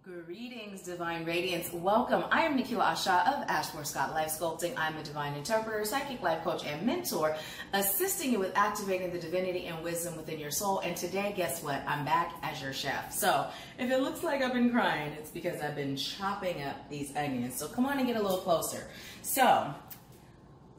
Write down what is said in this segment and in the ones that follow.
Greetings, Divine Radiance. Welcome. I am Nahkila Isha of AshworthScott Life Sculpting. I'm a divine interpreter, psychic life coach, and mentor, assisting you with activating the divinity and wisdom within your soul. And today, guess what? I'm back as your chef. So if it looks like I've been crying, it's because I've been chopping up these onions. So come on and get a little closer. So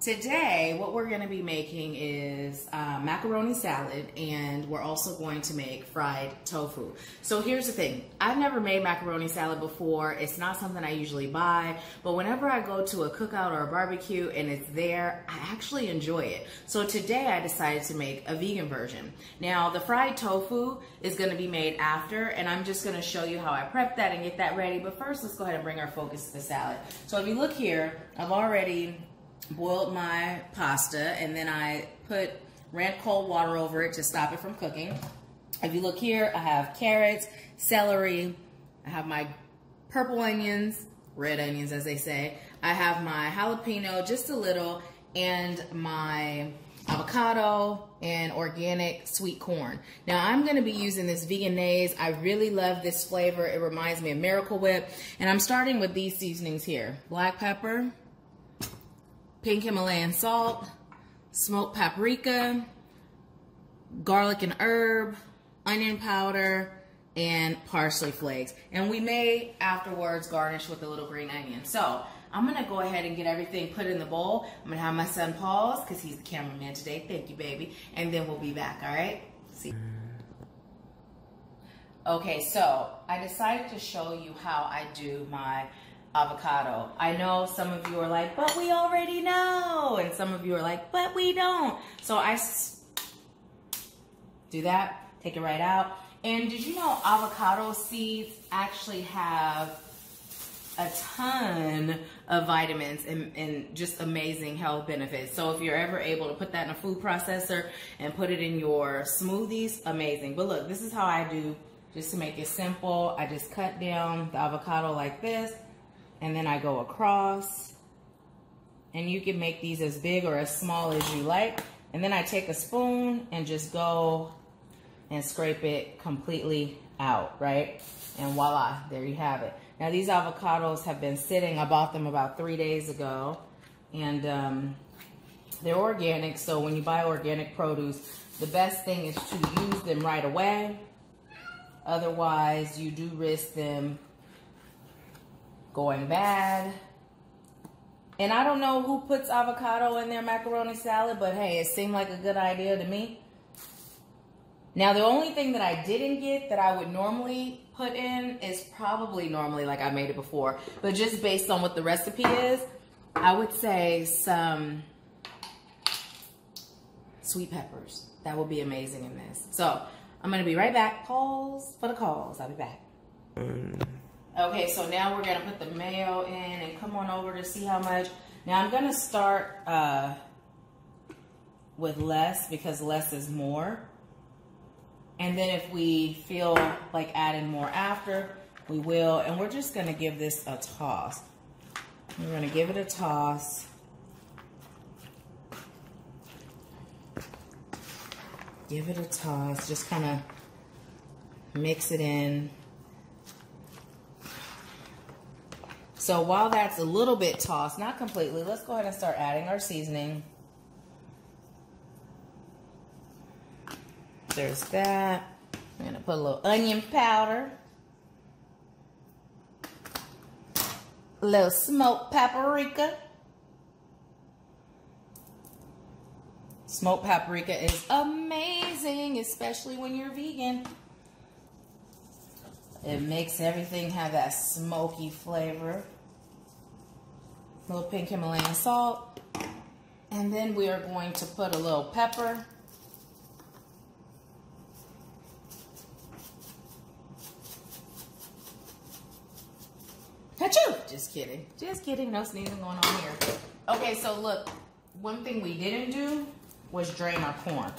today, what we're going to be making is macaroni salad, and we're also going to make fried tofu. So here's the thing. I've never made macaroni salad before. It's not something I usually buy, but whenever I go to a cookout or a barbecue and it's there, I actually enjoy it. So today I decided to make a vegan version. Now, the fried tofu is going to be made after, and I'm just going to show you how I prep that and get that ready. But first, let's go ahead and bring our focus to the salad. So if you look here, I've already boiled my pasta, and then I ran cold water over it to stop it from cooking. If you look here, I have carrots, celery, I have my purple onions, red onions as they say, I have my jalapeno, just a little, and my avocado and organic sweet corn. Now I'm going to be using this vegan-naise. I really love this flavor. It reminds me of Miracle Whip, and I'm starting with these seasonings here: black pepper, pink Himalayan salt, smoked paprika, garlic and herb, onion powder, and parsley flakes. And we may afterwards garnish with a little green onion. So I'm gonna go ahead and get everything put in the bowl. I'm gonna have my son pause because he's the cameraman today. Thank you, baby. And then we'll be back, all right? See. Okay, so I decided to show you how I do my avocado. I know some of you are like, but we already know. And some of you are like, but we don't. So I do that, take it right out. And did you know avocado seeds actually have a ton of vitamins and just amazing health benefits? So if you're ever able to put that in a food processor and put it in your smoothies, amazing. But look, this is how I do, just to make it simple. I just cut down the avocado like this, and then I go across, and you can make these as big or as small as you like. And then I take a spoon and just go and scrape it completely out, right? And voila, there you have it. Now these avocados have been sitting. I bought them about 3 days ago, and they're organic. So when you buy organic produce, the best thing is to use them right away. Otherwise, you do risk them going bad. And I don't know who puts avocado in their macaroni salad, but hey, it seemed like a good idea to me. Now, the only thing that I didn't get that I would normally put in is probably normally like I made it before, but just based on what the recipe is, I would say some sweet peppers. That would be amazing in this. So I'm gonna be right back. Pause for the calls. I'll be back. Okay, so now we're gonna put the mayo in, and come on over to see how much. Now I'm gonna start with less, because less is more. And then if we feel like adding more after, we will. And we're just gonna give this a toss. We're gonna give it a toss. Give it a toss, just kind of mix it in. So while that's a little bit tossed, not completely, let's go ahead and start adding our seasoning. There's that. I'm gonna put a little onion powder, a little smoked paprika. Smoked paprika is amazing, especially when you're vegan. It makes everything have that smoky flavor. A little pink Himalayan salt. And then we are going to put a little pepper. Achoo! Just kidding. Just kidding. No sneezing going on here. Okay, so look. One thing we didn't do was drain our corn.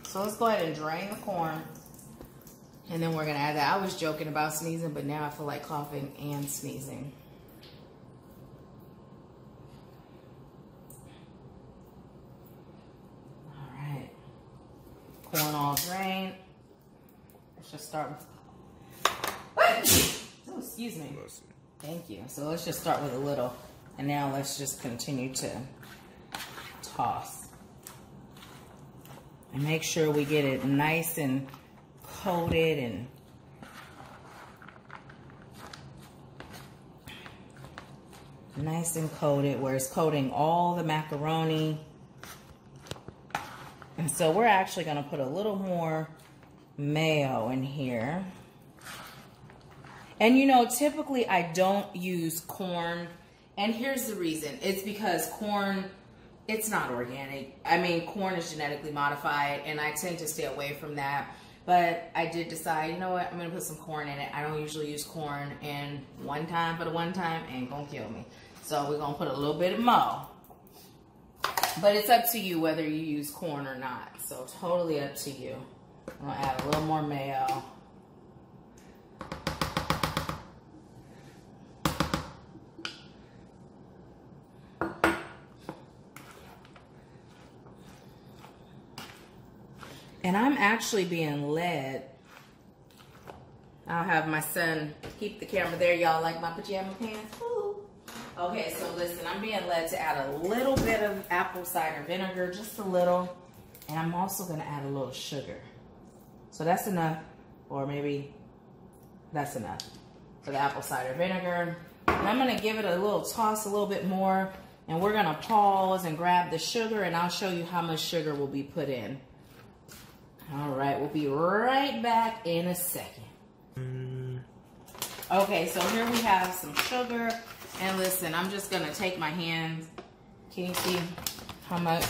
So let's go ahead and drain the corn. And then we're going to add that. I was joking about sneezing, but now I feel like coughing and sneezing. All right. Corn all drained. Let's just start with excuse me. Thank you. So let's just start with a little. And now let's just continue to toss. And make sure we get it nice and coated and nice and coated where it's coating all the macaroni. And so we're actually going to put a little more mayo in here. And you know, typically I don't use corn. And here's the reason. It's because corn, it's not organic. I mean, corn is genetically modified and I tend to stay away from that. But I did decide, you know what, I'm going to put some corn in it. I don't usually use corn, and one time for the one time ain't going to kill me. So we're going to put a little bit of mo. But it's up to you whether you use corn or not. So totally up to you. I'm going to add a little more mayo. And I'm actually being led. I'll have my son keep the camera there. Y'all like my pajama pants? Woo. Okay, so listen, I'm being led to add a little bit of apple cider vinegar, just a little. And I'm also gonna add a little sugar. So that's enough, or maybe that's enough for the apple cider vinegar. And I'm gonna give it a little toss, a little bit more, and we're gonna pause and grab the sugar, and I'll show you how much sugar will be put in. All right, we'll be right back in a second. Okay, so here we have some sugar. And listen, I'm just gonna take my hands. Can you see how much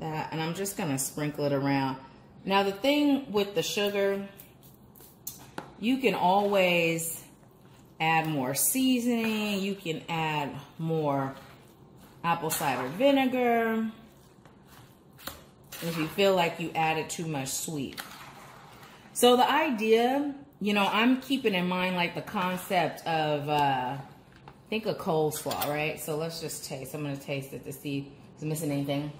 that? And I'm just gonna sprinkle it around. Now the thing with the sugar, you can always add more seasoning. You can add more apple cider vinegar if you feel like you added too much sweet. So the idea, you know, I'm keeping in mind like the concept of think of coleslaw, right? So let's just taste. I'm gonna taste it to see if it's missing anything.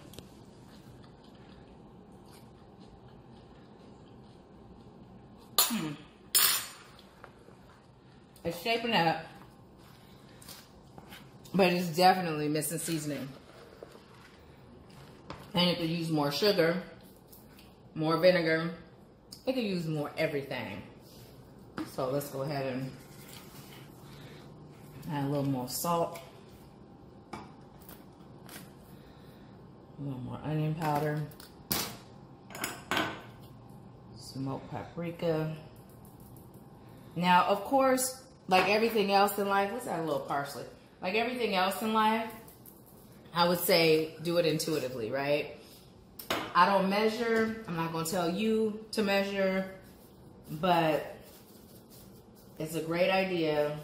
It's shaping up, but it's definitely missing seasoning. And you could use more sugar, more vinegar. You could use more everything. So let's go ahead and add a little more salt. A little more onion powder. Smoked paprika. Now, of course, like everything else in life, let's add a little parsley. Like everything else in life, I would say do it intuitively, right? I don't measure. I'm not going to tell you to measure, but it's a great idea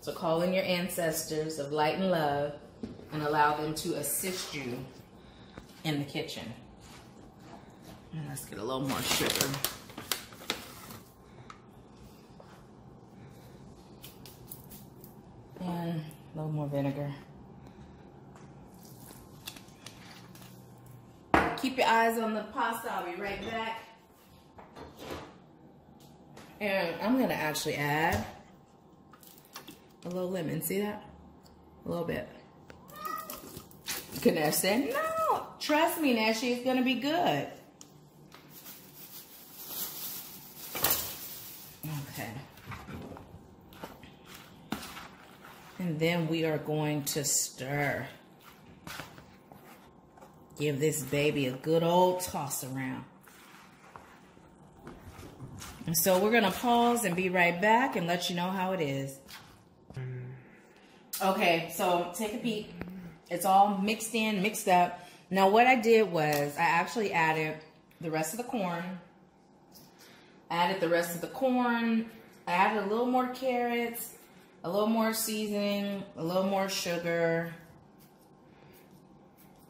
to call in your ancestors of light and love and allow them to assist you in the kitchen. And let's get a little more sugar. And a little more vinegar. Keep your eyes on the pasta. I'll be right back. And I'm gonna actually add a little lemon. See that? A little bit. Ganesh said, no, trust me, Nashi, it's gonna be good. Okay. And then we are going to stir. Give this baby a good old toss around. And so we're gonna pause and be right back and let you know how it is. Okay, so take a peek. It's all mixed in, mixed up. Now what I did was I actually added the rest of the corn. I added a little more carrots, a little more seasoning, a little more sugar,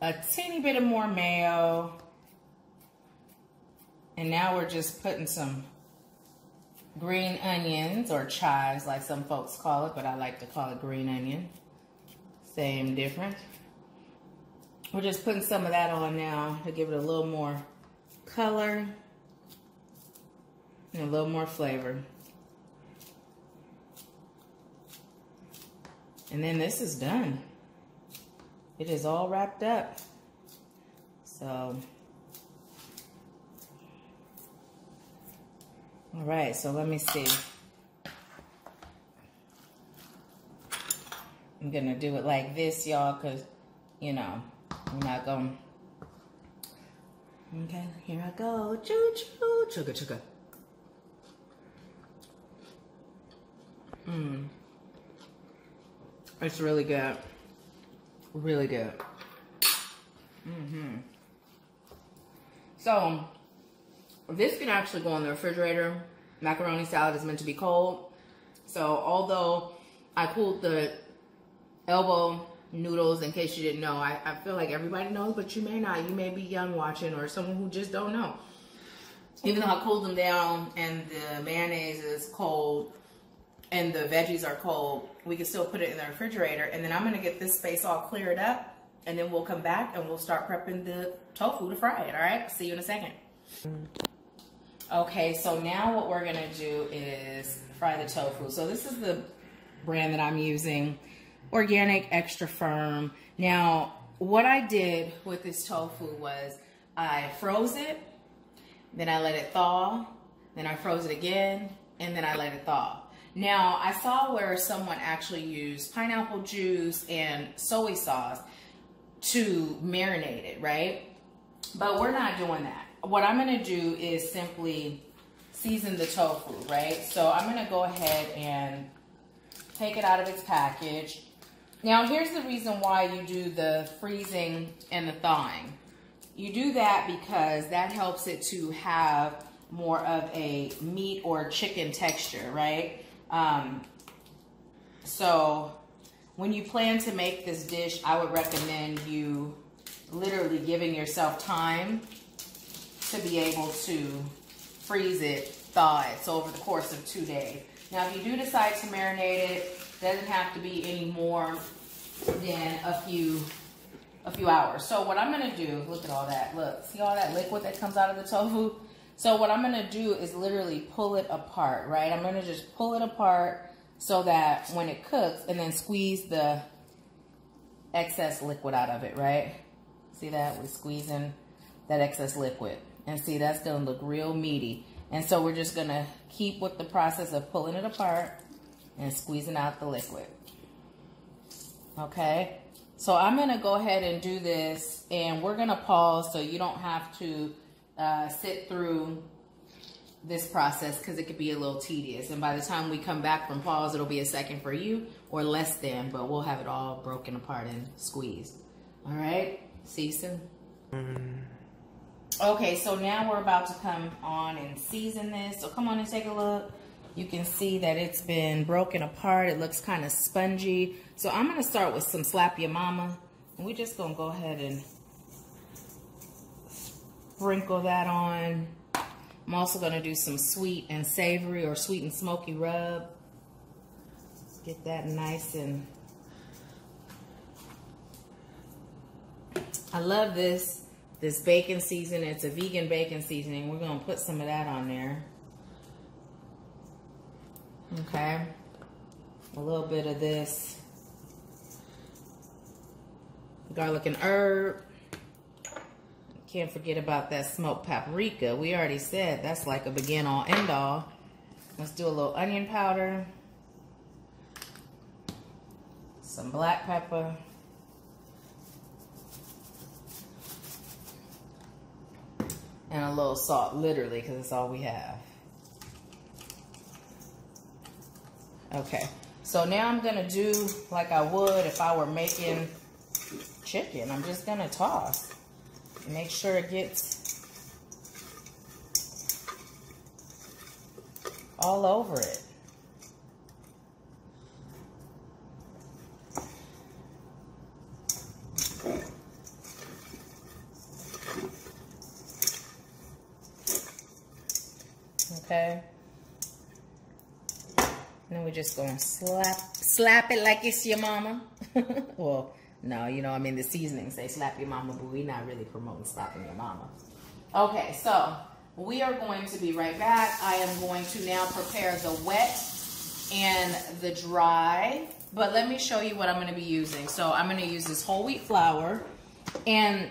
a teeny bit of more mayo. And now we're just putting some green onions, or chives like some folks call it, but I like to call it green onion. Same difference. We're just putting some of that on now to give it a little more color and a little more flavor. And then this is done. It is all wrapped up. So, all right, so let me see. I'm gonna do it like this, y'all, because, you know, I'm not gonna. Okay, here I go. Choo choo, chugga chugga. It's really good. Really good. So, this can actually go in the refrigerator. Macaroni salad is meant to be cold. So, although I cooled the elbow noodles, in case you didn't know, I feel like everybody knows, but you may not. You may be young watching, or someone who just don't know. Even though I cooled them down and the mayonnaise is cold and the veggies are cold, we can still put it in the refrigerator. And then I'm going to get this space all cleared up, and then we'll come back and we'll start prepping the tofu to fry it. All right, see you in a second. Okay, so now what we're going to do is fry the tofu. So this is the brand that I'm using, organic, extra firm. Now, what I did with this tofu was I froze it, then I let it thaw, then I froze it again, and then I let it thaw. Now, I saw where someone actually used pineapple juice and soy sauce to marinate it, right? But we're not doing that. What I'm gonna do is simply season the tofu, right? So I'm gonna go ahead and take it out of its package. Now, here's the reason why you do the freezing and the thawing. You do that because that helps it to have more of a meat or chicken texture, right? So when you plan to make this dish, I would recommend you literally giving yourself time to be able to freeze it, thaw it, so over the course of 2 days. Now, if you do decide to marinate it, it doesn't have to be any more than a few hours. So what I'm gonna do, look at all that, look, see all that liquid that comes out of the tofu? So what I'm gonna do is literally pull it apart, right? I'm gonna just pull it apart so that when it cooks, and then squeeze the excess liquid out of it, right? See that? We're squeezing that excess liquid. And see, that's gonna look real meaty. And so we're just gonna keep with the process of pulling it apart and squeezing out the liquid. Okay? So I'm gonna go ahead and do this, and we're gonna pause so you don't have to sit through this process, because it could be a little tedious. And by the time we come back from pause, it'll be a second for you, or less than, but we'll have it all broken apart and squeezed. All right? Season. Okay, so now we're about to come on and season this. So come on and take a look. You can see that it's been broken apart. It looks kind of spongy. So I'm going to start with some Slap Your Mama. And we're just going to go ahead and sprinkle that on. I'm also going to do some sweet and savory, or sweet and smoky rub. Get that nice and... I love this bacon seasoning. It's a vegan bacon seasoning. We're going to put some of that on there. Okay. A little bit of this garlic and herb. Can't forget about that smoked paprika. We already said that's like a begin all end all. Let's do a little onion powder. Some black pepper. And a little salt, literally, because it's all we have. Okay, so now I'm gonna do like I would if I were making chicken. I'm just gonna toss. Make sure it gets all over it. Okay. And then we're just gonna slap it like it's your mama. Well, no, you know, I mean, the seasonings say slap your mama, but we're not really promoting slapping your mama. Okay, so we are going to be right back. I am going to now prepare the wet and the dry But let me show you what I'm going to be using. So I'm going to use this whole wheat flour, and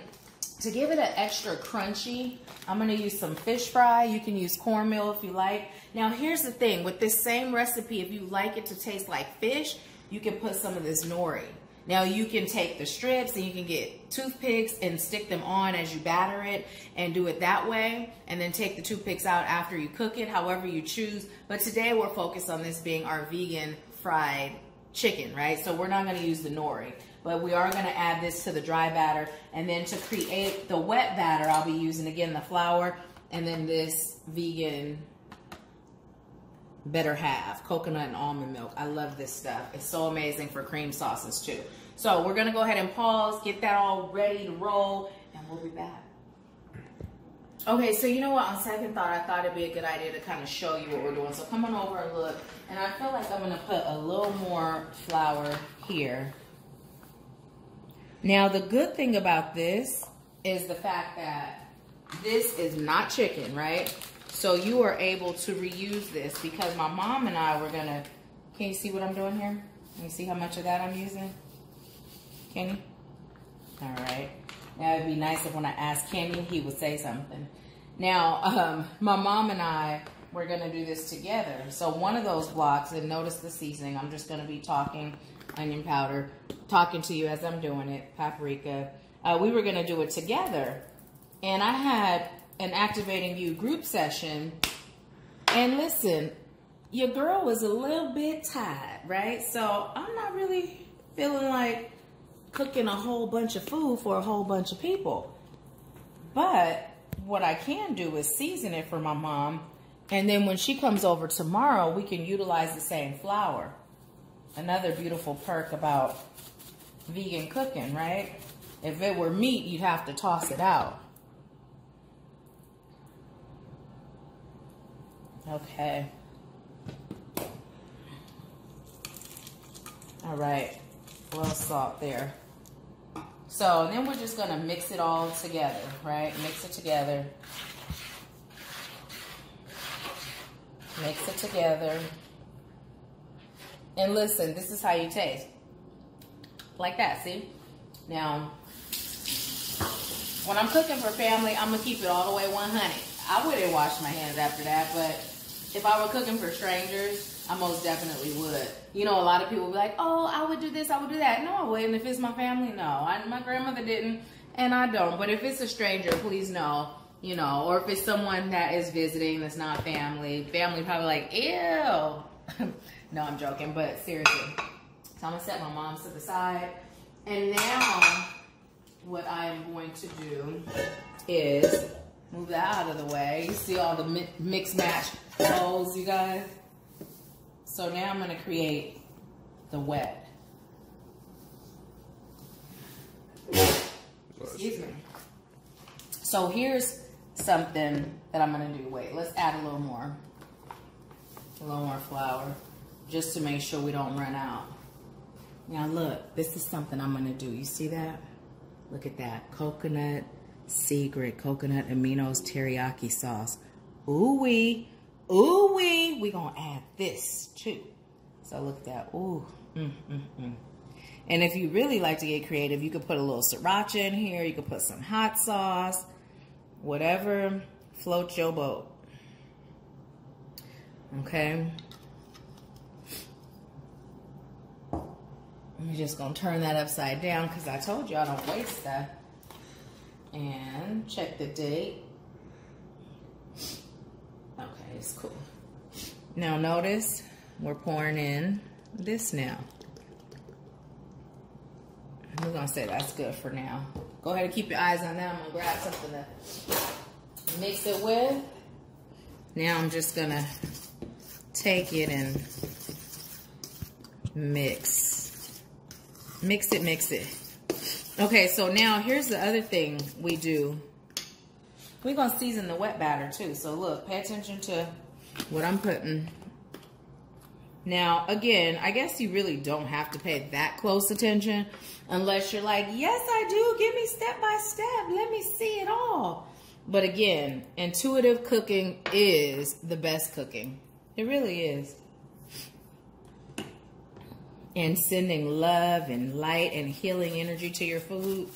to give it an extra crunchy, I'm going to use some fish fry. You can use cornmeal if you like. Now here's the thing, with this same recipe, if you like it to taste like fish, you can put some of this nori. Now you can take the strips and you can get toothpicks and stick them on as you batter it and do it that way, and then take the toothpicks out after you cook it, however you choose. But today we're focused on this being our vegan fried chicken, right? So we're not going to use the nori, but we are going to add this to the dry batter. And then to create the wet batter, I'll be using again the flour and then this vegan better half, coconut and almond milk. I love this stuff. It's so amazing for cream sauces too. So we're gonna go ahead and pause, get that all ready to roll, and we'll be back. Okay, so you know what, on second thought, I thought it'd be a good idea to kind of show you what we're doing. So come on over and look. And I feel like I'm gonna put a little more flour here. Now the good thing about this is the fact that this is not chicken, right? So you are able to reuse this, because my mom and I were gonna, can you see what I'm doing here? Can you see how much of that I'm using? Can you? All right. Now it'd be nice if when I asked Kenny, he would say something. Now, my mom and I, we're gonna do this together. So one of those blocks, and notice the seasoning, I'm just gonna be talking onion powder, talking to you as I'm doing it, paprika. We were gonna do it together. And I had an Activating You group session, and listen, your girl was a little bit tired, right? So I'm not really feeling like cooking a whole bunch of food for a whole bunch of people. But what I can do is season it for my mom, and then when she comes over tomorrow, we can utilize the same flour. Another beautiful perk about vegan cooking, right? If it were meat, you'd have to toss it out. Okay. All right. A little salt there. So then we're just gonna mix it all together, right? Mix it together. Mix it together. And listen, this is how you taste. Like that, see? Now, when I'm cooking for family, I'm gonna keep it all the way 100. I wouldn't wash my hands after that, but if I were cooking for strangers, I most definitely would. You know, a lot of people will be like, oh, I would do this, I would do that. No, I wouldn't. If it's my family, no. My grandmother didn't, and I don't. But if it's a stranger, please know, you know, or if it's someone that is visiting that's not family probably like, ew. No, I'm joking, but seriously. So I'm gonna set my mom's to the side. And now what I am going to do is move that out of the way. You see all the mix match holes, you guys? So now I'm gonna create the wet. Excuse me. So here's something that I'm gonna do. Wait, let's add a little more flour, just to make sure we don't run out. Now look, this is something I'm gonna do. You see that? Look at that, coconut secret, coconut aminos teriyaki sauce. Ooh-wee, ooh-wee. We gonna add this too. So look at that, ooh, And if you really like to get creative, you could put a little sriracha in here. You could put some hot sauce, whatever floats your boat. Okay. I'm just gonna turn that upside down because I told you I don't waste stuff. And check the date. Okay, it's cool. Now notice we're pouring in this now. We're gonna say that's good for now. Go ahead and keep your eyes on that. I'm gonna grab something to mix it with. Now I'm just gonna take it and mix it. Okay, so now here's the other thing we do. We're gonna season the wet batter too. So look, pay attention to what I'm putting. Now, again, I guess you really don't have to pay that close attention unless you're like, yes, I do. Give me step by step. Let me see it all. But again, intuitive cooking is the best cooking. It really is. and sending love and light and healing energy to your food.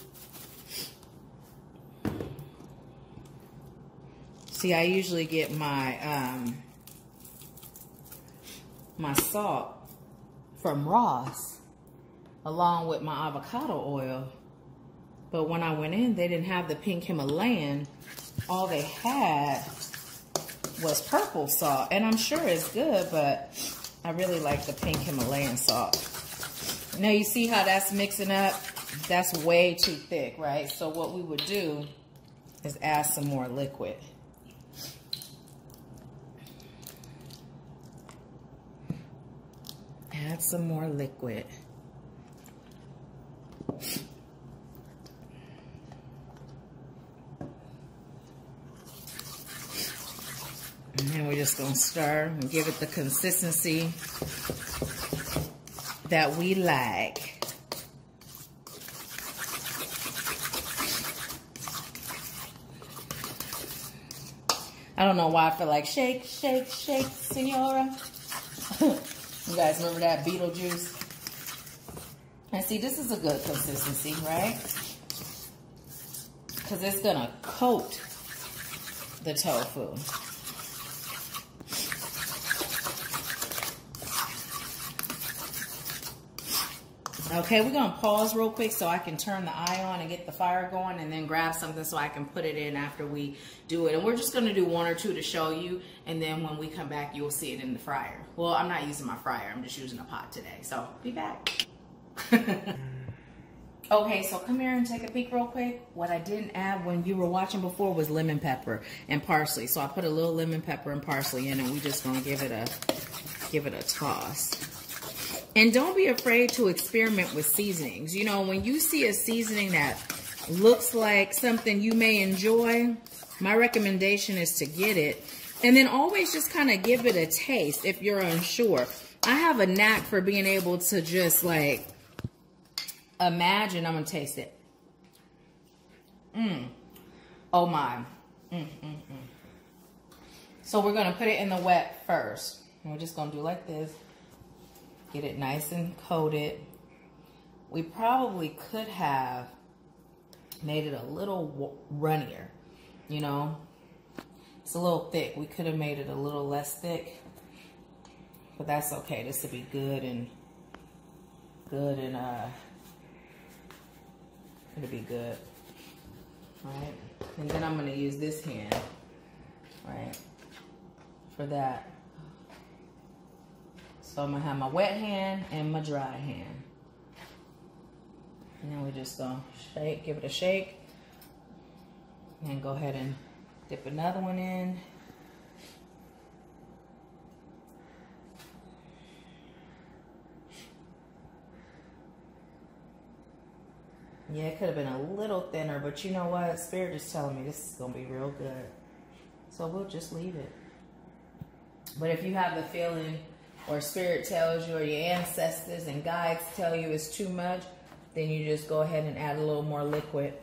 See, I usually get my my salt from Ross along with my avocado oil. But when I went in, they didn't have the pink Himalayan. All they had was purple salt. And I'm sure it's good, but I really like the pink Himalayan salt. Now you see how that's mixing up? That's way too thick, right? So what we would do is add some more liquid. Add some more liquid. And then we're just gonna stir and give it the consistency that we like. I don't know why I feel like shake, shake, shake, senora. You guys remember that Beetlejuice? And see, this is a good consistency, right? Because it's gonna coat the tofu. Okay, we're gonna pause real quick so I can turn the eye on and get the fire going, and then grab something so I can put it in after we do it. And we're just gonna do one or two to show you, and then when we come back, you'll see it in the fryer. Well, I'm not using my fryer, I'm just using a pot today, so be back. Okay, so come here and take a peek real quick. What I didn't add when you were watching before was lemon pepper and parsley. So I put a little lemon pepper and parsley in, and we're just gonna give it a toss. And don't be afraid to experiment with seasonings. You know, when you see a seasoning that looks like something you may enjoy, my recommendation is to get it. And then always just kind of give it a taste if you're unsure. I have a knack for being able to just like imagine. I'm going to taste it. Oh my. So we're going to put it in the wet first. And we're just going to do like this. Get it nice and coated. We probably could have made it a little runnier, you know. It's a little thick. We could have made it a little less thick, but that's okay. This will be good and it'll be good, right? And then I'm gonna use this hand, right, for that. So I'm gonna have my wet hand and my dry hand. And then we're just gonna shake, give it a shake. And go ahead and dip another one in. Yeah, it could have been a little thinner, but you know what? Spirit is telling me this is gonna be real good. So we'll just leave it. But if you have the feeling, or Spirit tells you, or your ancestors and guides tell you it's too much, then you just go ahead and add a little more liquid.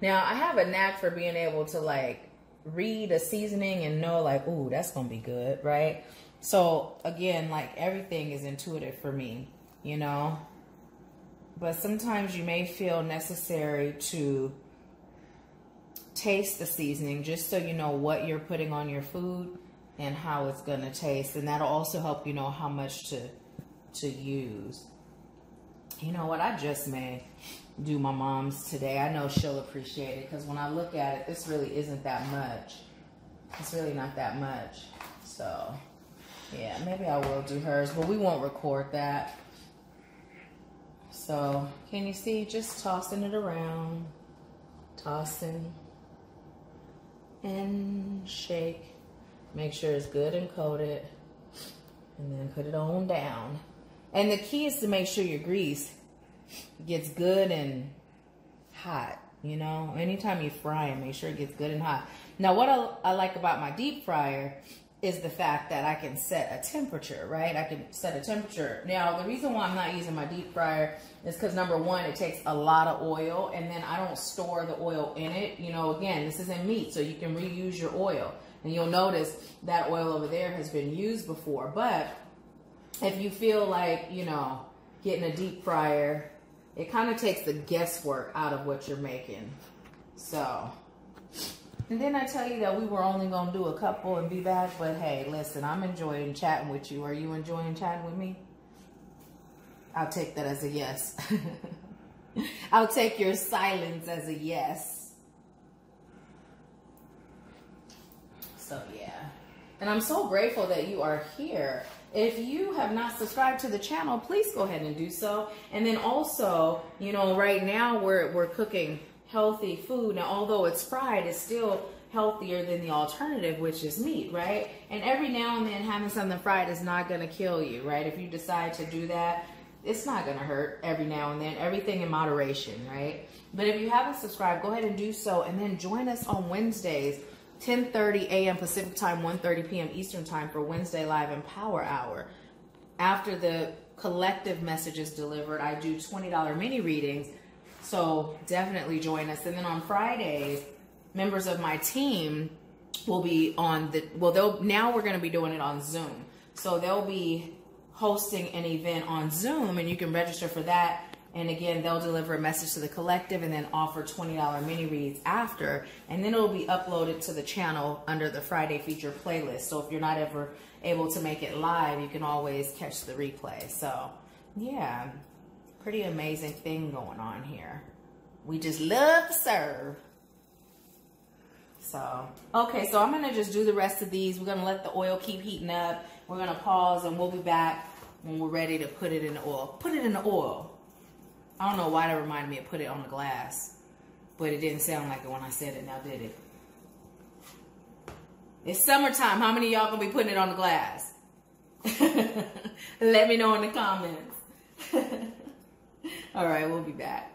Now, I have a knack for being able to like read a seasoning and know like, ooh, that's gonna be good, right? So again, like everything is intuitive for me, you know? But sometimes you may feel necessary to taste the seasoning just so you know what you're putting on your food and how it's gonna taste, and that'll also help you know how much to use. You know what, I just may do my mom's today. I know she'll appreciate it, because when I look at it, this really isn't that much. It's really not that much. So yeah, maybe I will do hers, but we won't record that. So can you see, just tossing it around, tossing and shake. Make sure it's good and coated, and then put it on down. And the key is to make sure your grease gets good and hot, you know. Anytime you fry it, make sure it gets good and hot. Now, what I like about my deep fryer is the fact that I can set a temperature, right? I can set a temperature. Now, the reason why I'm not using my deep fryer is because, number one, it takes a lot of oil, and then I don't store the oil in it. You know, again, this isn't meat, so you can reuse your oil. And you'll notice that oil over there has been used before. But if you feel like, you know, getting a deep fryer, it kind of takes the guesswork out of what you're making. So, and then I tell you that we were only going to do a couple and be back, but hey, listen, I'm enjoying chatting with you. Are you enjoying chatting with me? I'll take that as a yes. I'll take your silence as a yes. So yeah. And I'm so grateful that you are here. If you have not subscribed to the channel, please go ahead and do so. And then also, you know, right now we're cooking healthy food. Now, although it's fried, it's still healthier than the alternative, which is meat, right? And every now and then having something fried is not going to kill you, right? If you decide to do that, it's not going to hurt every now and then. Everything in moderation, right? But if you haven't subscribed, go ahead and do so. And then join us on Wednesdays, 10:30 a.m. Pacific time, 1:30 p.m. Eastern time for Wednesday Live and Power Hour. After the collective message is delivered, I do $20 mini readings. So definitely join us. And then on Fridays, members of my team will be on the, well, now we're going to be doing it on Zoom. So they'll be hosting an event on Zoom, and you can register for that. And again, they'll deliver a message to the collective and then offer $20 mini reads after. And then it'll be uploaded to the channel under the Friday feature playlist. So if you're not ever able to make it live, you can always catch the replay. So yeah, pretty amazing thing going on here. We just love to serve. So, okay, so I'm going to just do the rest of these. We're going to let the oil keep heating up. We're going to pause, and we'll be back when we're ready to put it in the oil. Put it in the oil. I don't know why that reminded me of put it on the glass, but it didn't sound like it when I said it. Now did it? It's summertime. How many of y'all going to be putting it on the glass? Let me know in the comments. All right, we'll be back.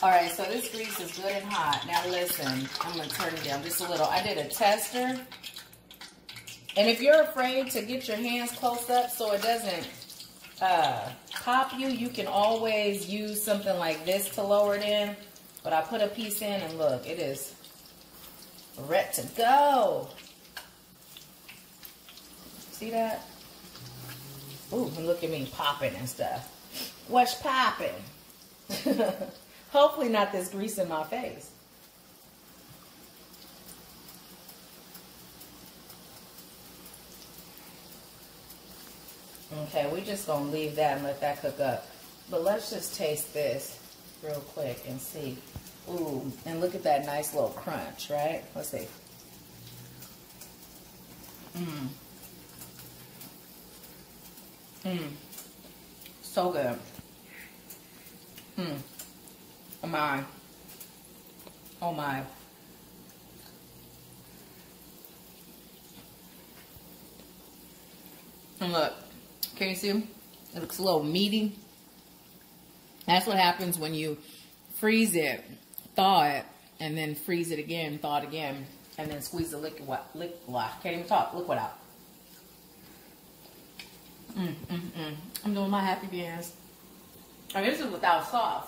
All right, so this grease is good and hot. Now listen, I'm going to turn it down just a little. I did a tester. And if you're afraid to get your hands close up so it doesn't pop you, you can always use something like this to lower it in. But I put a piece in, and look, it is ready to go. See that? Ooh, and look at me popping and stuff. What's popping? Hopefully not this grease in my face. Okay, we're just going to leave that and let that cook up. But let's just taste this real quick and see. Ooh, and look at that nice little crunch, right? Let's see. Mmm. Mmm. So good. Mmm. Oh my. Oh my. And look. Can you see? It looks a little meaty. That's what happens when you freeze it, thaw it, and then freeze it again, thaw it again, and then squeeze the liquid can't even talk, liquid out. I'm doing my happy dance. And this is without sauce.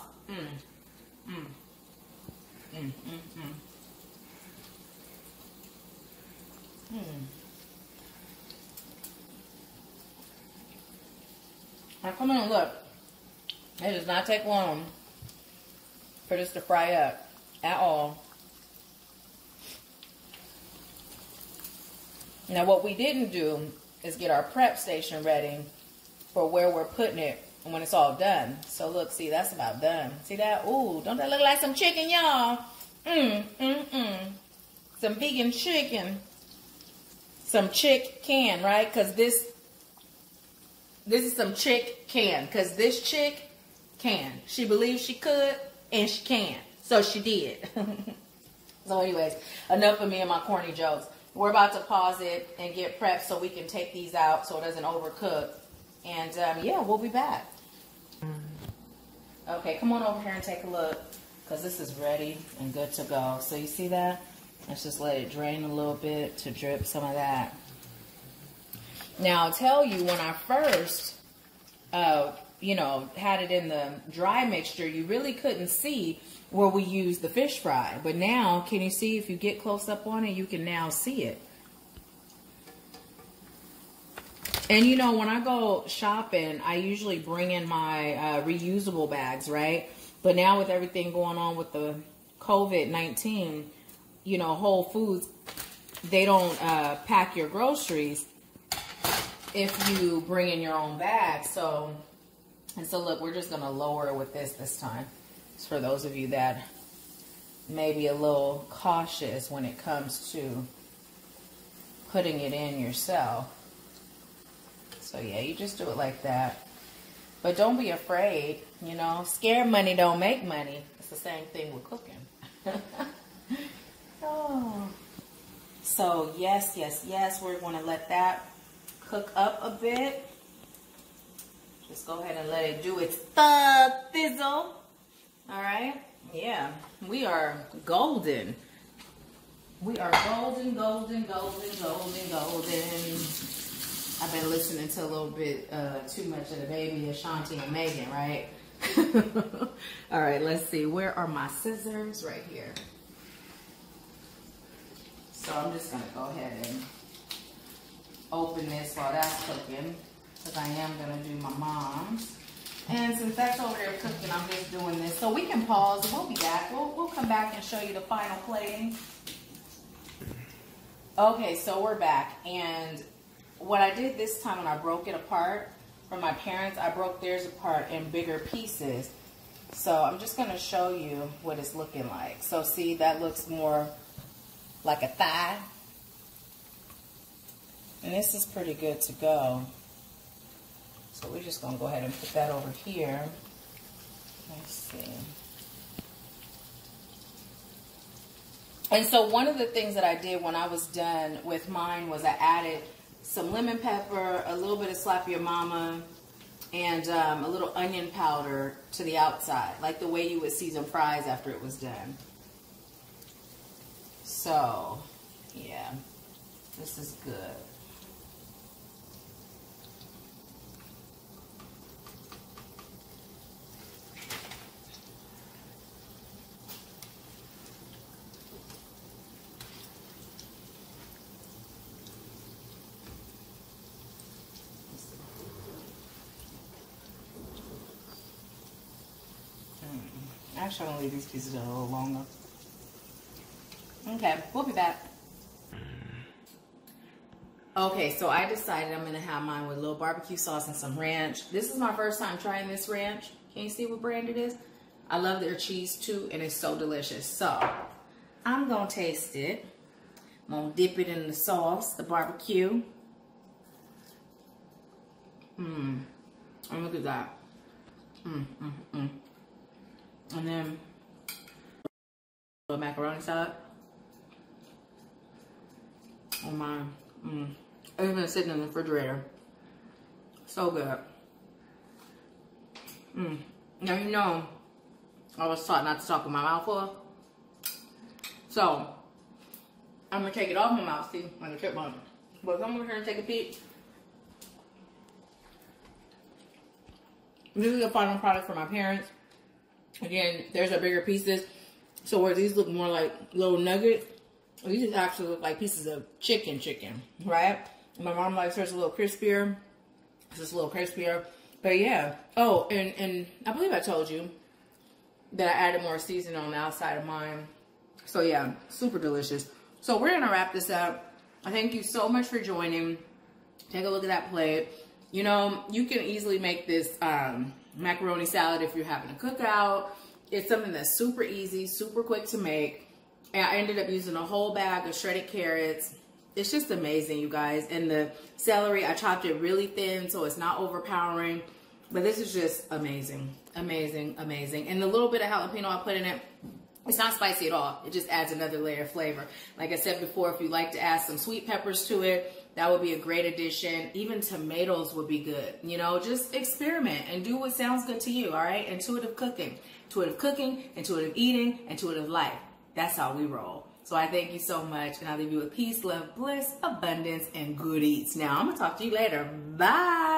Now come on and look. It does not take long for this to fry up at all. Now what we didn't do is get our prep station ready for where we're putting it when it's all done. So look, see, that's about done. See that? Ooh, don't that look like some chicken, y'all? Some vegan chicken. Some chick can, right? Because this is some chick can. Because this chick can. She believes she could, and she can. So she did. So anyways, enough of me and my corny jokes. We're about to pause it and get prepped so we can take these out so it doesn't overcook. And yeah, we'll be back. Okay, come on over here and take a look, because this is ready and good to go. So you see that? Let's just let it drain a little bit to drip some of that. Now I'll tell you, when I first, you know, had it in the dry mixture, you really couldn't see where we used the fish fry. But now, can you see, if you get close up on it, you can now see it. And you know, when I go shopping, I usually bring in my reusable bags, right? But now with everything going on with the COVID-19, you know, Whole Foods, they don't pack your groceries if you bring in your own bag. So look, we're just going to lower it with this time. It's for those of you that may be a little cautious when it comes to putting it in yourself. So yeah, you just do it like that. But don't be afraid, you know. Scared money don't make money. It's the same thing with cooking. Oh. So yes, we're going to let that cook up a bit. Just go ahead and let it do its thizzle. All right. Yeah, we are golden. We are golden, golden, golden, golden, golden. I've been listening to a little bit too much of the baby Ashanti and Megan, right? All right, let's see. Where are my scissors? Right here. So I'm just going to go ahead and open this while that's cooking, because I am going to do my mom's. And since that's over there cooking, I'm just doing this. So we can pause and we'll be back. We'll come back and show you the final plating. Okay, so we're back. And what I did this time when I broke it apart from my parents, I broke theirs apart in bigger pieces. So I'm just going to show you what it's looking like. So see, that looks more like a thigh. And this is pretty good to go. So we're just going to go ahead and put that over here. Let's see. And so one of the things that I did when I was done with mine was I added some lemon pepper, a little bit of Slap Your Mama, and a little onion powder to the outside, like the way you would season fries after it was done. So, yeah, this is good. Actually, I'm going to leave these pieces a little longer. Okay, we'll be back. Okay, so I decided I'm going to have mine with a little barbecue sauce and some ranch. This is my first time trying this ranch. Can you see what brand it is? I love their cheese too, and it's so delicious. So, I'm going to taste it. I'm going to dip it in the sauce, the barbecue. And look at that. And then a macaroni salad. Oh my. It's been sitting in the refrigerator. So good. Now you know I was taught not to talk with my mouth full. So I'm gonna take it off my mouth, see, like a chipmunk. But come over here and take a peek. This is the final product for my parents. Again, there's our bigger pieces. So where these look more like little nuggets, these actually look like pieces of chicken, right? My mom likes hers a little crispier. It's just a little crispier. But yeah. Oh, and I believe I told you that I added more seasoning on the outside of mine. So yeah, super delicious. So we're gonna wrap this up. I thank you so much for joining. Take a look at that plate. You know, you can easily make this macaroni salad if you're having a cookout. It's something that's super easy, super quick to make. And I ended up using a whole bag of shredded carrots. It's just amazing, you guys. And the celery, I chopped it really thin so it's not overpowering. But this is just amazing, amazing, amazing. And the little bit of jalapeno I put in it, it's not spicy at all. It just adds another layer of flavor. Like I said before, if you like to add some sweet peppers to it, that would be a great addition. Even tomatoes would be good. You know, just experiment and do what sounds good to you, all right? Intuitive cooking. Intuitive cooking, intuitive eating, intuitive life. That's how we roll. So I thank you so much, and I leave you with peace, love, bliss, abundance, and good eats. Now, I'm going to talk to you later. Bye.